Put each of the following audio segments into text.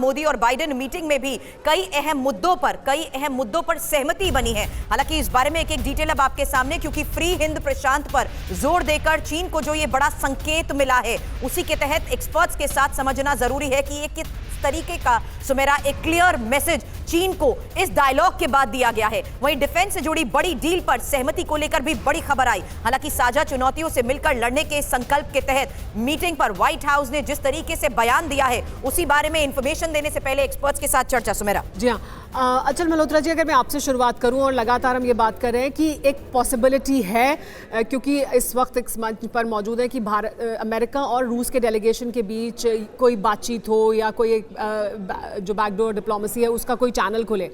मोदी और Biden meeting में भी कई अहम मुद्दों पर सहमति बनी है। हालांकि इस बारे में एक डिटेल अब आपके सामने, क्योंकि फ्री हिंद प्रशांत पर जोर देकर चीन को जो ये बड़ा संकेत मिला है, उसी के तहत एक्सपर्ट्स के साथ समझना जरूरी है कि ये किस तरीके का सुमेरा एक क्लियर मैसेज चीन को इस डायलॉग के बाद दिया गया है। वहीं डिफेंस से जुड़ी बड़ी डील पर सहमति को लेकर भी बड़ी खबर आई। हालांकि साझा चुनौतियों से मिलकर लड़ने के संकल्प के तहत मीटिंग पर व्हाइट हाउस ने जिस तरीके से बयान दिया है, उसी बारे में इंफॉर्मेशन देने से पहले एक्सपर्ट्स के साथ चर्चा। सुमेरा जी हाँ, अचल मल्होत्रा जी, अगर मैं आपसे शुरुआत करूं, और लगातार हम ये बात कर रहे हैं कि एक पॉसिबिलिटी है, क्योंकि इस वक्त इस मंच पर मौजूद है कि अमेरिका और रूस के डेलीगेशन के बीच कोई बातचीत हो या कोई एक जो बैकडोर डिप्लोमेसी है उसका कोई चैनल खुले।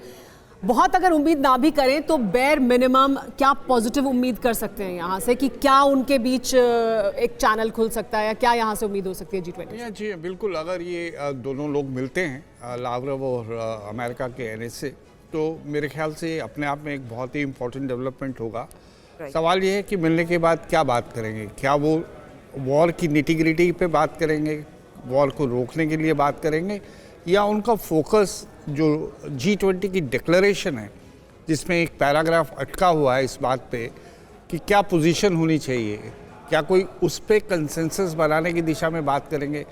बहुत अगर उम्मीद ना भी करें तो बेयर मिनिमम क्या पॉजिटिव उम्मीद कर सकते हैं यहाँ से कि क्या उनके बीच एक चैनल खुल सकता है, या क्या यहाँ से उम्मीद हो सकती है G20? जी बिल्कुल, अगर ये दोनों लोग मिलते हैं, लावरोव और अमेरिका के NSA, तो मेरे ख्याल से अपने आप में एक बहुत ही इम्पोर्टेंट डेवलपमेंट होगा। सवाल ये है कि मिलने के बाद क्या बात करेंगे, क्या वो वॉर की निटी-ग्रिटी पे बात करेंगे, वॉर को रोकने के लिए बात करेंगे, या उनका फोकस जो G20 की डिक्लेरेशन है जिसमें एक पैराग्राफ अटका हुआ है इस बात पे कि क्या पोजीशन होनी चाहिए, क्या कोई उस पर कंसेंसस बनाने की दिशा में बात करेंगे।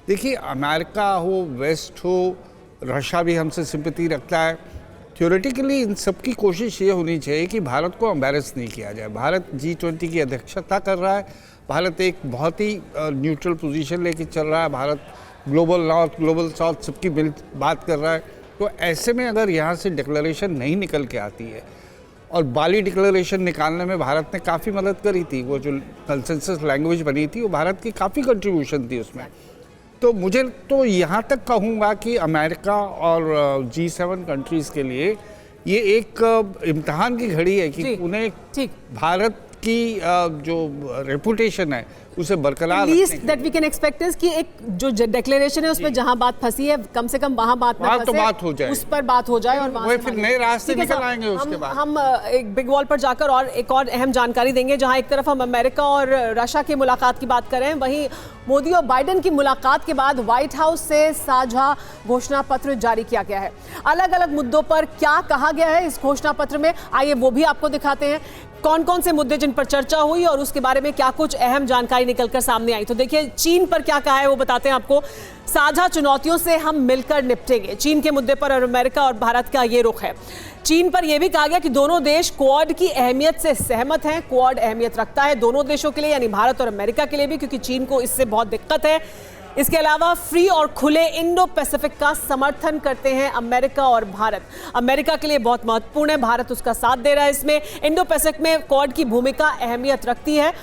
देखिए, अमेरिका हो, वेस्ट हो, रशिया भी हमसे सिंपैथी रखता है। थ्योरेटिकली इन सब की कोशिश ये होनी चाहिए कि भारत को एम्बैरेस नहीं किया जाए। भारत G20 की अध्यक्षता कर रहा है, भारत एक बहुत ही न्यूट्रल पोजीशन लेके चल रहा है, Bharat global north, global south सबकी बात कर रहा है। तो ऐसे में अगर यहाँ से डिक्लेरेशन नहीं निकल के आती है, और बाली डिक्लेरेशन निकालने में भारत ने काफ़ी मदद करी थी, वो जो कंसेंसस लैंग्वेज बनी थी वो भारत की काफ़ी कंट्रीब्यूशन थी उसमें। तो मुझे तो यहाँ तक कहूँगा कि अमेरिका और G7 कंट्रीज़ के लिए ये एक इम्तहान की घड़ी है कि उन्हें भारत की जो रेपुटेशन है उसे बरकरार least that we can expect is कि एक जो डिक्लेरेशन है उसमें जहां बात फंसी है, कम से कम वहां बात ना फंसे, तो बात हो जाए, उस पर बात हो जाए, और वही फिर नए रास्ते निकल आएंगे। उसके बाद हम एक बिग वॉल पर जाकर और एक और अहम जानकारी देंगे, जहां एक तरफ हम अमेरिका और रशिया की मुलाकात की बात कर रहे हैं, वहीं मोदी और बाइडेन की मुलाकात के बाद व्हाइट हाउस से साझा घोषणा पत्र जारी किया गया है। अलग अलग मुद्दों पर क्या कहा गया है इस घोषणा पत्र में, आइए वो भी आपको दिखाते हैं। कौन कौन से मुद्दे जिन पर चर्चा हुई और उसके बारे में क्या कुछ अहम जानकारी निकलकर सामने आई। तो देखिए, चीन पर क्या कहा है वो बताते हैं आपको। साझा चुनौतियों से हम मिलकर निपटेंगे, चीन के मुद्दे पर अमेरिका और भारत का ये रुख है। चीन पर यह भी कहा गया कि दोनों देश क्वाड की अहमियत से सहमत हैं। क्वाड अहमियत रखता है दोनों देशों के लिए, यानी भारत और अमेरिका के लिए भी, क्योंकि चीन को इससे बहुत दिक्कत है। इसके अलावा फ्री और खुले इंडो पैसिफिक का समर्थन करते हैं अमेरिका और भारत। अमेरिका के लिए बहुत महत्वपूर्ण है, भारत उसका साथ दे रहा है इसमें। इंडो पैसिफिक में क्वाड की भूमिका अहमियत रखती है।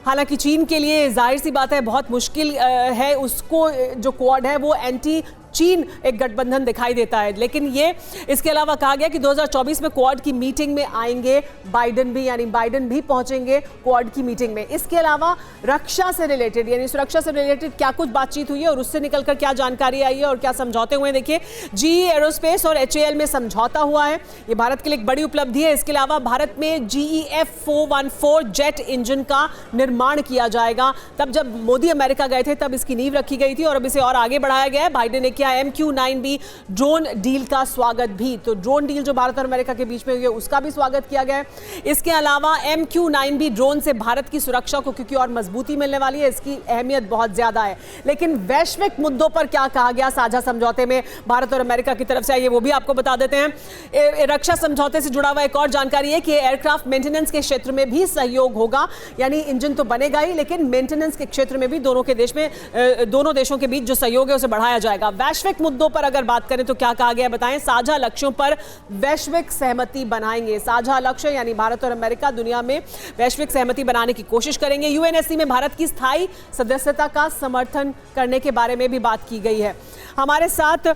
हालांकि चीन के लिए जाहिर सी बात है बहुत मुश्किल है, उसको जो क्वाड है वो एंटी चीन एक गठबंधन दिखाई देता है। लेकिन ये इसके अलावा कहा गया कि 2024 में क्वाड की मीटिंग में आएंगे बाइडेन भी, यानी बाइडेन भी पहुंचेंगे क्वाड की मीटिंग में। इसके अलावा रक्षा से रिलेटेड, यानी सुरक्षा से रिलेटेड क्या कुछ बातचीत हुई है और उससे निकलकर क्या जानकारी आई है और क्या समझौते हुए। देखिए, GE एरोस्पेस और HAL में समझौता हुआ है, ये भारत के लिए एक बड़ी उपलब्धि है। इसके अलावा भारत में GE F414 जेट इंजन का निर्माण किया जाएगा। तब जब मोदी अमेरिका गए थे तब इसकी नींव रखी गई थी और अब इसे और आगे बढ़ाया गया है। बाइडेन ने किया MQ-9B ड्रोन डील का स्वागत भी। तो ड्रोन डील जो भारत और अमेरिका के बीच में हुई है उसका भी स्वागत किया गया है। इसके अलावा MQ-9B ड्रोन से भारत की सुरक्षा को क्योंकि और मजबूती मिलने वाली है, इसकी अहमियत बहुत ज्यादा है। लेकिन वैश्विक मुद्दों पर क्या कहा गया साझा समझौते में भारत और अमेरिका की तरफ से, आइए वो भी आपको बता देते हैं। रक्षा समझौते से जुड़ा हुआ एक और जानकारी है कि एयरक्राफ्ट मेंटेनेंस के क्षेत्र में भी सहयोग होगा, यानी इंजन तो बनेगा ही लेकिन मेंटेनेंस के क्षेत्र में भी दोनों देशों के बीच जो सहयोग है उसे बढ़ाया जाएगा। वैश्विक मुद्दों पर अगर बात करें तो क्या कहा गया बताएं। साझा लक्ष्यों पर वैश्विक सहमति बनाएंगे। साझा लक्ष्य यानी भारत और अमेरिका दुनिया में वैश्विक सहमति बनाने की कोशिश करेंगे। UNSC में भारत की स्थायी सदस्यता का समर्थन करने के बारे में भी बात की गई है। हमारे साथ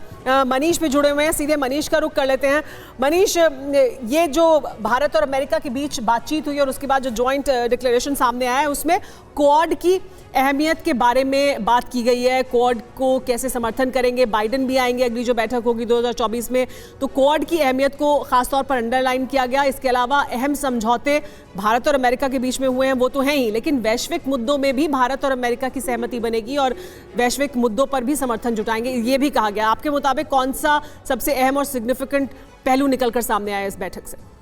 मनीष भी जुड़े हुए हैं, सीधे मनीष का रुख कर लेते हैं। मनीष, ये जो भारत और अमेरिका के बीच बातचीत हुई और उसके बाद जो जॉइंट डिक्लेरेशन सामने आया है उसमें क्वाड की अहमियत के बारे में बात की गई है। क्वाड को कैसे समर्थन करेंगे बाइडेन भी आएंगे, अगली जो बैठक होगी 2024 में, तो क्वाड की अहमियत को खासतौर पर अंडरलाइन किया गया। इसके अलावा अहम समझौते भारत और अमेरिका के बीच में हुए हैं, वो तो हैं ही, लेकिन वैश्विक मुद्दों में भी भारत और अमेरिका की सहमति बनेगी और वैश्विक मुद्दों पर भी समर्थन जुटाएंगे, ये भी कहा गया। आपके मुताबिक कौन सा सबसे अहम और सिग्निफिकेंट पहलू निकलकर सामने आया इस बैठक से?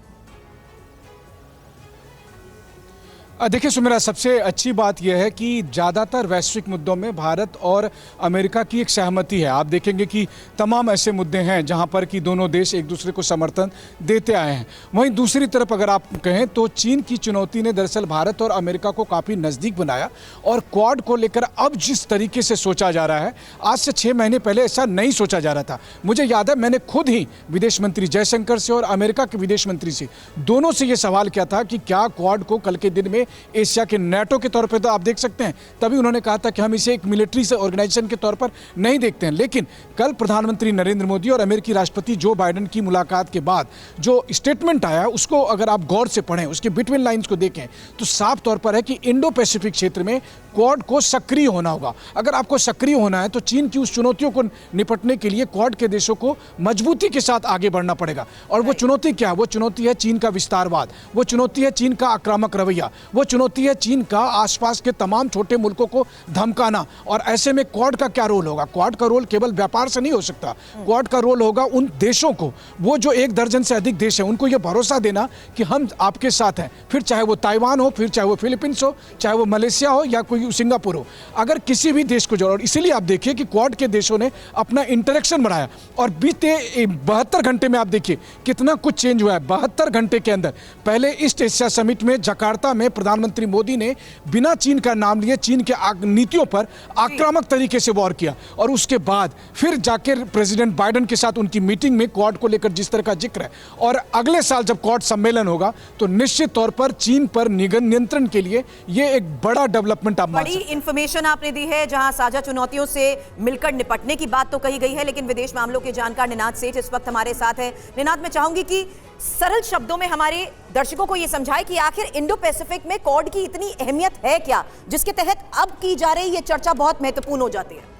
देखिए सुमेरा, सबसे अच्छी बात यह है कि ज़्यादातर वैश्विक मुद्दों में भारत और अमेरिका की एक सहमति है। आप देखेंगे कि तमाम ऐसे मुद्दे हैं जहां पर कि दोनों देश एक दूसरे को समर्थन देते आए हैं। वहीं दूसरी तरफ अगर आप कहें तो चीन की चुनौती ने दरअसल भारत और अमेरिका को काफ़ी नज़दीक बनाया और क्वाड को लेकर अब जिस तरीके से सोचा जा रहा है, आज से 6 महीने पहले ऐसा नहीं सोचा जा रहा था। मुझे याद है मैंने खुद ही विदेश मंत्री जयशंकर से और अमेरिका के विदेश मंत्री से, दोनों से ये सवाल किया था कि क्या क्वाड को कल के दिन में एशिया के नेटो के तौर पे, तो आप देख सकते हैं तभी उन्होंने कहा था कि हम इसे एक मिलिट्री से ऑर्गेनाइजेशन के तौर पर नहीं देखते हैं। लेकिन कल प्रधानमंत्री नरेंद्र मोदी और अमेरिकी राष्ट्रपति जो बाइडेन की मुलाकात के बाद जो स्टेटमेंट आया, उसको अगर आप गौर से पढ़ें, उसके बिटवीन लाइंस को देखें, तो साफ तौर पर है कि इंडो पैसिफिक क्षेत्र में क्वाड को सक्रिय होना होगा। अगर आपको सक्रिय होना है तो चीन की उस चुनौतियों को निपटने के लिए क्वाड के देशों को मजबूती के साथ आगे बढ़ना पड़ेगा। और वो चुनौती क्या है? वो चुनौती है चीन का विस्तारवाद, वो चुनौती है चीन का आक्रामक रवैया, वो चुनौती है चीन का आसपास के तमाम छोटे मुल्कों को धमकाना। और ऐसे में क्वाड का क्या रोल होगा? क्वाड का रोल केवल व्यापार से नहीं हो सकता। क्वाड का रोल होगा उन देशों को, वो जो 1 दर्जन से अधिक देश हैं, उनको ये भरोसा देना कि हम आपके साथ हैं। फिर चाहे वो ताइवान हो, फिर चाहे वो फिलीपींस हो, चाहे वो मलेशिया हो या कोई सिंगापुर हो, अगर किसी भी देश को जोड़ो। और इसीलिए आप देखिए कि क्वाड के देशों ने अपना इंटरेक्शन बढ़ाया और बीते 72 घंटे में आप देखिए कितना कुछ चेंज हुआ है। 72 घंटे के अंदर पहले ईस्ट एशिया समिट में जकार्ता में प्रधानमंत्री मोदी ने बिना चीन का नाम लिए चीन के नीतियों पर आक्रामक तरीके से वॉर किया, और उसके बाद फिर जाकर प्रेसिडेंट बाइडेन के साथ उनकी मीटिंग में क्वाड को लेकर जिस तरह का जिक्र है, और अगले साल जब क्वाड सम्मेलन होगा तो निश्चित तौर पर चीन पर नियंत्रण के लिए यह एक बड़ा डेवलपमेंट आप मान सकते हैं। इंफॉर्मेशन आपने दी है, जहां साझा चुनौतियों से मिलकर निपटने की बात तो कही गई है, लेकिन विदेश मामलों के जानकार निनाद सेठ इस वक्त हमारे साथ हैं। निनाद, मैं चाहूंगी कि सरल शब्दों में हमारे दर्शकों को यह समझाएं कि आखिर इंडो पैसिफिक में क्वाड की इतनी अहमियत है क्या, जिसके तहत अब की जा रही ये चर्चा बहुत महत्वपूर्ण हो जाती है।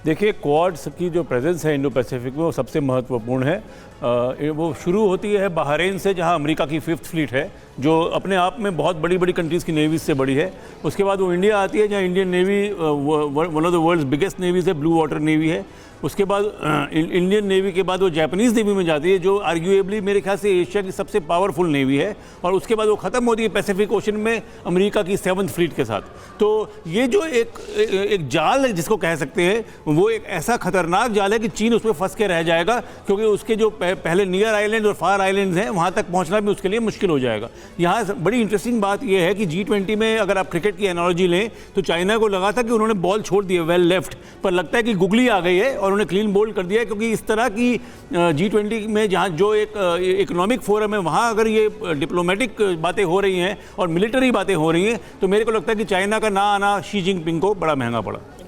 देखिए, क्वाड की जो प्रेजेंस है इंडो पैसिफिक में वो सबसे महत्वपूर्ण है। वो शुरू होती है बहरीन से, जहां अमेरिका की 5th फ्लीट है, जो अपने आप में बहुत बड़ी बड़ी कंट्रीज़ की नेवीज से बड़ी है। उसके बाद वो इंडिया आती है, जहां Indian navy one of the world's biggest navies है, ब्लू वाटर नेवी है। उसके बाद इंडियन नेवी के बाद वो जापानीज़ नेवी में जाती है, जो आर्ग्यूएबली मेरे ख्याल से एशिया की सबसे पावरफुल नेवी है। और उसके बाद वो ख़त्म होती है पैसिफिक ओशन में अमेरिका की 7th फ्लीट के साथ। तो ये जो एक जाल है जिसको कह सकते हैं, वो एक ऐसा खतरनाक जाल है कि चीन उसमें फंस के रह जाएगा, क्योंकि उसके जो पहले नियर आइलैंड और फार आइलैंड्स हैं, वहाँ तक पहुँचना भी उसके लिए मुश्किल हो जाएगा। यहाँ बड़ी इंटरेस्टिंग बात यह है कि G20 में अगर आप क्रिकेट की एनालॉजी लें तो चाइना को लगा था कि उन्होंने बॉल छोड़ दी है वेल लेफ्ट, पर लगता है कि गुगली आ गई है और उन्होंने क्लीन बोल्ड कर दिया है। क्योंकि इस तरह की G20 में जहाँ जो एक इकोनॉमिक फोरम है, वहाँ अगर ये डिप्लोमेटिक बातें हो रही हैं और मिलिट्री बातें हो रही हैं, तो मेरे को लगता है कि चाइना का ना आना शी जिनपिंग को बड़ा महंगा पड़ा।